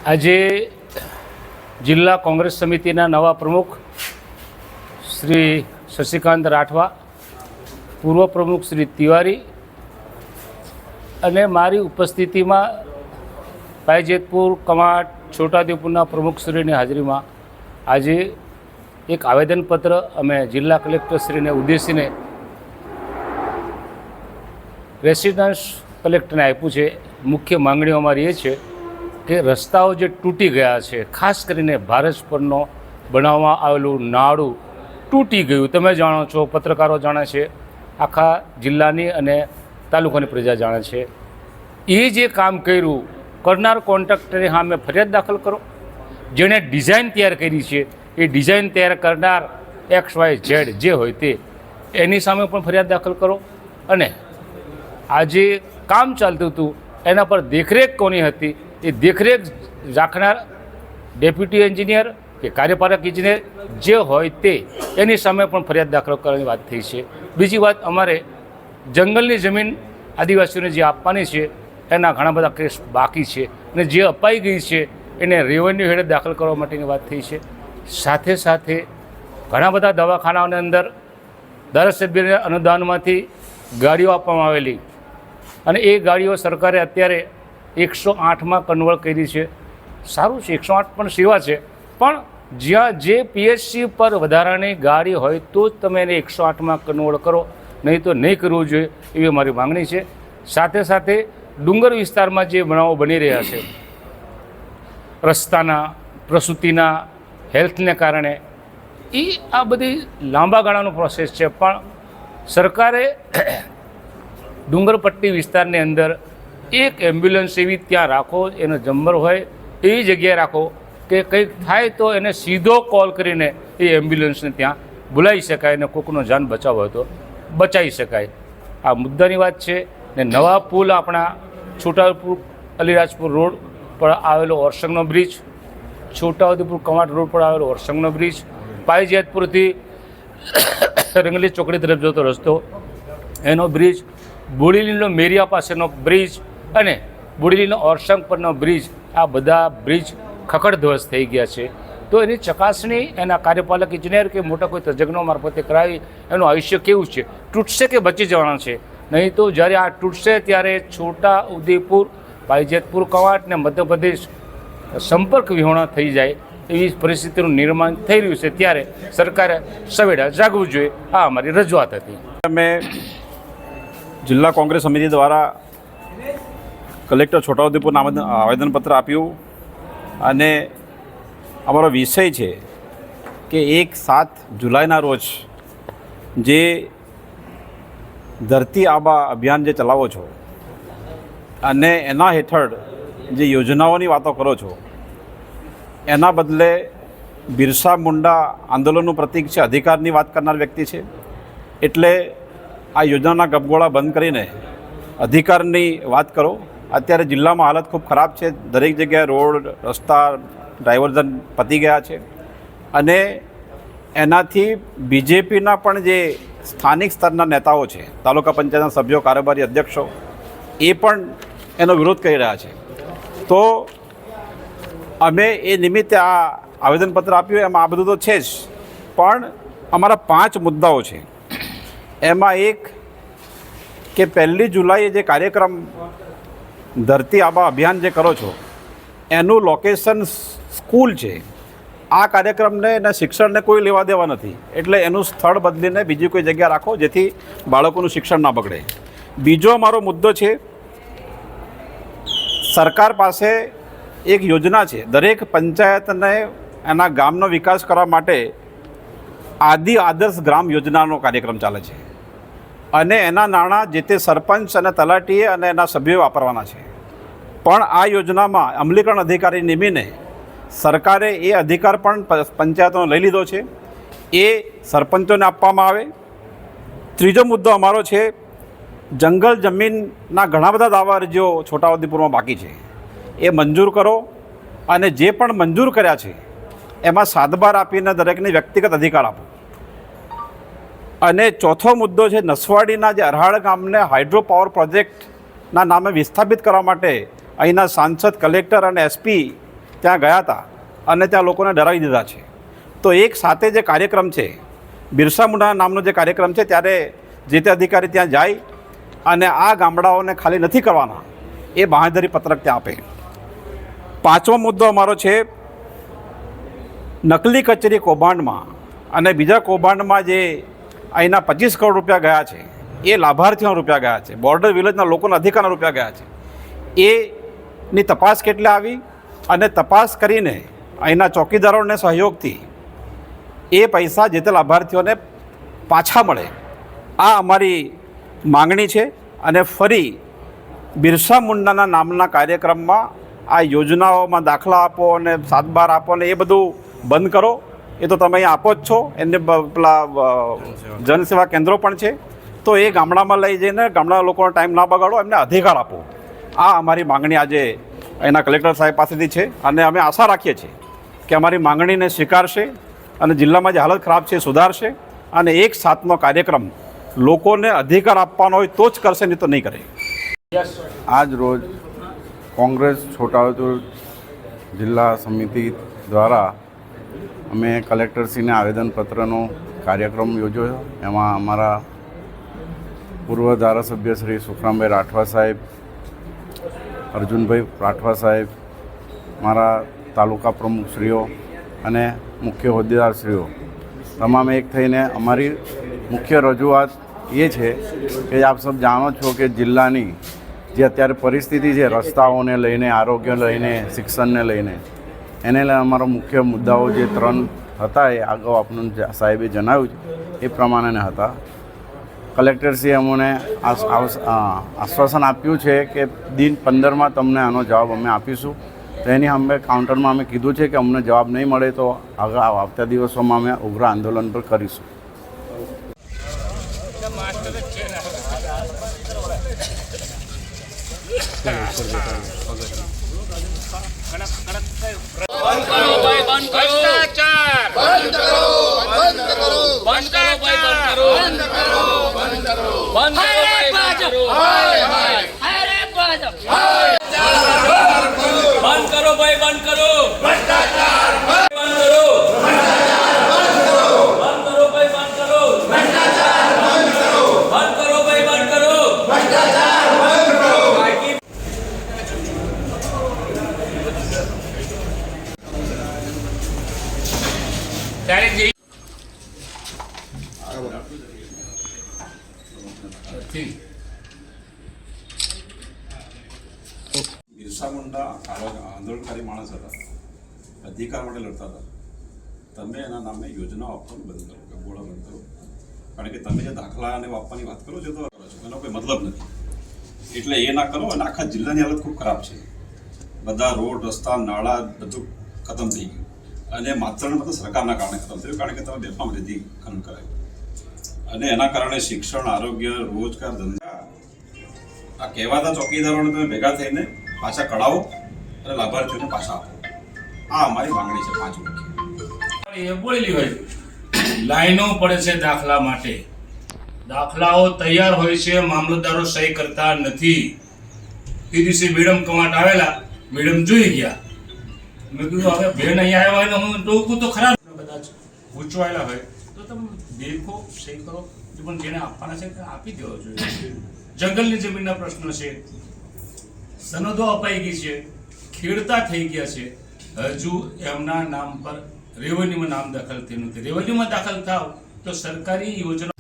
આજે જિલ્લા કોંગ્રેસ સમિતિના નવા પ્રમુખ શ્રી શશિકાંત રાઠવા, પૂર્વ પ્રમુખ શ્રી તિવારી અને મારી ઉપસ્થિતિમાં પાયજેતપુર, કમાટ, છોટાઉદેપુરના પ્રમુખશ્રીની હાજરીમાં આજે એક આવેદનપત્ર અમે જિલ્લા કલેક્ટરશ્રીને ઉદ્દેશીને રેસિડન્સ કલેક્ટરને આપ્યું છે. મુખ્ય માંગણીઓ અમારી એ છે કે રસ્તાઓ જે તૂટી ગયા છે, ખાસ કરીને ભારત પરનો બનાવવામાં આવેલું નાળું તૂટી ગયું. તમે જાણો છો, પત્રકારો જાણે છે, આખા જિલ્લાની અને તાલુકાની પ્રજા જાણે છે. એ જે કામ કર્યું કરનાર કોન્ટ્રાક્ટરે સામે ફરિયાદ દાખલ કરો. જેણે ડિઝાઇન તૈયાર કરી છે એ ડિઝાઇન તૈયાર કરનાર XYZ જે હોય તે એની સામે પણ ફરિયાદ દાખલ કરો. અને આ જે કામ ચાલતું હતું એના પર દેખરેખ કોની હતી એ દેખરેખ રાખનાર ડેપ્યુટી એન્જિનિયર કે કાર્યપાલક ઇજનેર જે હોય તે એની સામે પણ ફરિયાદ દાખલ કરવાની વાત થઈ છે. બીજી વાત, અમારે જંગલની જમીન આદિવાસીઓને જે આપવાની છે એના ઘણા બધા કેસ બાકી છે અને જે અપાઈ ગઈ છે એને રેવન્યુ હેઠળ દાખલ કરવા માટેની વાત થઈ છે. સાથે સાથે ઘણા બધા દવાખાનાઓની અંદર ધારાસભ્યના અનુદાનમાંથી ગાડીઓ આપવામાં આવેલી અને એ ગાડીઓ સરકારે અત્યારે 108માં કન્વર્ટ કરી છે. સારું છે, 108 પણ સેવા છે, પણ જ્યાં જે PHC પર વધારાની ગાડી હોય તો જ તમે એને 108માં કન્વર્ટ કરો, નહીં તો નહીં કરવું જોઈએ એવી અમારી માગણી છે. સાથે સાથે ડુંગર વિસ્તારમાં જે બનાવો બની રહ્યા છે રસ્તાના, પ્રસૂતિના, હેલ્થને કારણે, એ આ બધી લાંબા ગાળાનો પ્રોસેસ છે. પણ સરકારે ડુંગરપટ્ટી વિસ્તારની અંદર એક એમ્બ્યુલન્સ એવી ત્યાં રાખો, એનો નંબર હોય એવી જગ્યાએ રાખો કે કંઈક થાય તો એને સીધો કોલ કરીને એ એમ્બ્યુલન્સને ત્યાં બોલાવી શકાય અને કોઈકનો જાન બચાવ હોય તો બચાવી શકાય. આ મુદ્દાની વાત છે. ને નવા પુલ આપણા છોટાઉદેપુર અલીરાજપુર રોડ પર આવેલો ઓરસંગનો બ્રિજ, છોટાઉદેપુર કમાટ રોડ પર આવેલો ઓરસંગનો બ્રિજ, પાયજેતપુરથી રંગલી ચોકડી તરફ જતો રસ્તો એનો બ્રિજ, બોડેલીનો મેરિયા પાસેનો બ્રિજ અને બોડેલીનો ઓરસંગ પરનો બ્રિજ, આ બધા બ્રિજ ખખડધ્વસ્ત થઈ ગયા છે. તો એની ચકાસણી એના કાર્યપાલક ઇજનેર કે મોટા કોઈ તજજ્ઞો મારફતે કરાવી એનું આયુષ્ય કેવું છે, તૂટશે કે બચી જવાના છે. નહીં તો જ્યારે આ તૂટશે ત્યારે છોટાઉદેપુર, પાયજેતપુર, કવાટ ને મધ્યપ્રદેશ સંપર્ક વિહોણા થઈ જાય એવી પરિસ્થિતિનું નિર્માણ થઈ રહ્યું છે. ત્યારે સરકારે સવેડા જાગવું જોઈએ. આ અમારી રજૂઆત હતી. અમે જિલ્લા કોંગ્રેસ સમિતિ દ્વારા કલેક્ટર છોટાઉદેપુરને આવેદનપત્ર આપ્યું અને અમારો વિષય છે કે 1-7 જુલાઈના રોજ જે ધરતી આબા અભિયાન જે ચલાવો છો અને એના હેઠળ જે યોજનાઓની વાતો કરો છો એના બદલે બિરસા મુંડા આંદોલનનું પ્રતીક છે, અધિકારની વાત કરનાર વ્યક્તિ છે. એટલે આ યોજનાના ગપગોળા બંધ કરીને અધિકારની વાત કરો. અત્યારે જિલ્લામાં હાલત ખૂબ ખરાબ છે. દરેક જગ્યાએ રોડ, રસ્તા, ડાયવર્ઝન પતી ગયા છે અને એનાથી BJPના પણ જે સ્થાનિક સ્તરના નેતાઓ છે, તાલુકા પંચાયતના સભ્યો, કારોબારી અધ્યક્ષો, એ પણ એનો વિરોધ કરી રહ્યા છે. તો અમે એ નિમિત્તે આ આવેદનપત્ર આપ્યું. એમાં આ બધું તો છે જ, પણ અમારા 5 મુદ્દાઓ છે. એમાં એક કે 1 જુલાઈએ જે કાર્યક્રમ ધરતી આબા અભિયાન જે કરો છો એનું લોકેશન સ્કૂલ છે. આ કાર્યક્રમને અને શિક્ષણને કોઈ લેવા દેવા નથી, એટલે એનું સ્થળ બદલીને બીજી કોઈ જગ્યા રાખો જેથી બાળકોનું શિક્ષણ ના બગડે. બીજો અમારો મુદ્દો છે, સરકાર પાસે એક યોજના છે, દરેક પંચાયતને એના ગામનો વિકાસ કરવા માટે આદિ આદર્શ ગ્રામ યોજનાનો કાર્યક્રમ ચાલે છે અને એના નાણાં જે તે સરપંચ અને તલાટીએ અને એના સભ્યોએ વાપરવાના છે. પણ આ યોજનામાં અમલીકરણ અધિકારી નિમીને સરકારે એ અધિકાર પણ પંચાયતોને લઈ લીધો છે, એ સરપંચોને આપવામાં આવે. ત્રીજો મુદ્દો અમારો છે, જંગલ જમીનના ઘણા બધા દાવા અરજીઓ છોટાઉદેપુરમાં બાકી છે, એ મંજૂર કરો અને જે પણ મંજૂર કર્યા છે એમાં સાતબાર આપીને દરેકને વ્યક્તિગત અધિકાર આપો. અને ચોથો મુદ્દો છે, નસવાડીના જે અરહાડ ગામને હાઇડ્રો પાવર પ્રોજેક્ટના નામે વિસ્થાપિત કરવા માટે અહીંના સાંસદ, કલેક્ટર અને SP ત્યાં ગયા હતા અને ત્યાં લોકોને ડરાવી દીધા છે. તો એક સાથે જે કાર્યક્રમ છે, બિરસા મુંડા નામનો જે કાર્યક્રમ છે, ત્યારે જે તે અધિકારી ત્યાં જાય અને આ ગામડાઓને ખાલી નથી કરવાના એ બાંહેધરી પત્રક ત્યાં આપે. પાંચમો મુદ્દો અમારો છે નકલી કચેરી કૌભાંડમાં અને બીજા કૌભાંડમાં જે અહીંના 25 કરોડ રૂપિયા ગયા છે, એ લાભાર્થીઓના રૂપિયા ગયા છે, બોર્ડર વિલેજના લોકોના અધિકારના રૂપિયા ગયા છે. એની તપાસ કેટલી આવી અને તપાસ કરીને અહીંના ચોકીદારોને સહયોગથી એ પૈસા જે તે લાભાર્થીઓને પાછા મળે, આ અમારી માંગણી છે. અને ફરી બિરસા મુંડાના નામના કાર્યક્રમમાં આ યોજનાઓમાં દાખલા આપો અને 7/12 આપો ને એ બધું બંધ કરો. એ તો તમે અહીં આપો જ છો, એને પેલા જનસેવા કેન્દ્રો પણ છે, તો એ ગામડામાં લઈ જઈને ગામડાના લોકોનો ટાઈમ ના બગાડો, એમને અધિકાર આપો. આ અમારી માંગણી આજે અહીંના કલેક્ટર સાહેબ પાસેથી છે અને અમે આશા રાખીએ છીએ કે અમારી માંગણીને સ્વીકારશે અને જિલ્લામાં જે હાલત ખરાબ છે એ સુધારશે અને એક સાથનો કાર્યક્રમ લોકોને અધિકાર આપવાનો હોય તો જ કરશે, નહીં તો નહીં કરે. આજ રોજ કોંગ્રેસ છોટાઉદેપુર જિલ્લા સમિતિ દ્વારા અમે કલેક્ટરશ્રીને આવેદનપત્રનો કાર્યક્રમ યોજ્યો. એમાં અમારા પૂર્વ ધારાસભ્ય શ્રી સુખરામભાઈ રાઠવા સાહેબ, અર્જુનભાઈ રાઠવા સાહેબ, મારા તાલુકા પ્રમુખશ્રીઓ અને મુખ્ય હોદ્દેદારશ્રીઓ તમામે એક થઈને અમારી મુખ્ય રજૂઆત એ છે કે આપ સબ જાણો છો કે જિલ્લાની જે અત્યારે પરિસ્થિતિ છે, રસ્તાઓને લઈને, આરોગ્ય લઈને, શિક્ષણને લઈને, એને લઈને અમારા મુખ્ય મુદ્દાઓ જે 3 હતા એ અગાઉ આપણને સાહેબે જણાવ્યું છે એ પ્રમાણેના હતા. કલેક્ટરશ્રીએ અમને આશ્વાસન આપ્યું છે કે દિન 15માં તમને આનો જવાબ અમે આપીશું. તો એની અમે કાઉન્ટરમાં અમે કીધું છે કે અમને જવાબ નહીં મળે તો આવતા દિવસોમાં અમે ઉગ્ર આંદોલન પર કરીશું. બિરસા મુંડા આંદોલનકારી માણસ હતા, અધિકાર માટે લડતા હતા. તમે એના નામે યોજનાઓ આપવાનું બંધ કરો, ગોળા બંધ કરો. કારણ કે તમે જે દાખલા અને આપવાની વાત કરો છો તો કરો છો, એનો કોઈ મતલબ નથી. એટલે એ ના કરો. અને આખા જિલ્લાની હાલત ખૂબ ખરાબ છે. બધા રોડ, રસ્તા, નાળા બધું ખતમ થઈ ગયું. અને માત્ર ને માત્ર સરકારના કારણે ખતમ થયું, કારણ કે તમે બેફામ રીતે ખનન કરાય. અને એના કારણે શિક્ષણ, આરોગ્ય, રોજગાર, ધંધા, આ કહેવાતા ચોકીદારોને તમે ભેગા થઈને પાછા કઢાવો અને લાભાર્થીઓને પાછા આપો. આ અમારી માંગણી છે 5 મુખ્ય. એ બોલેલી હોય લાઈનો પડે છે દાખલા માટે, દાખલાઓ તૈયાર હોય છે, મામલતદારો સહી કરતા નથી. એ દિવસે મેડમ કમાટ આવેલા, મેડમ જોઈ ગયા. મેં કીધું હવે બેન અહીંયા આવ્યા હોય ને હું ટોકું તો ખરાબ, કદાચ ગૂંચવાયેલા હોય તો તમે દેખો, સહી કરો. પણ જેને આપવાના છે તેને આપી દેવો જોઈએ. જંગલની જમીનના પ્રશ્નો છે, સનદો અપાઈ ગઈ છે, ખેડતા થઈ ગયા છે, હજુ એમના નામ પર રેવન્યુમાં નામ દાખલ થયું નથી. રેવન્યુમાં દાખલ થાવ તો સરકારી યોજના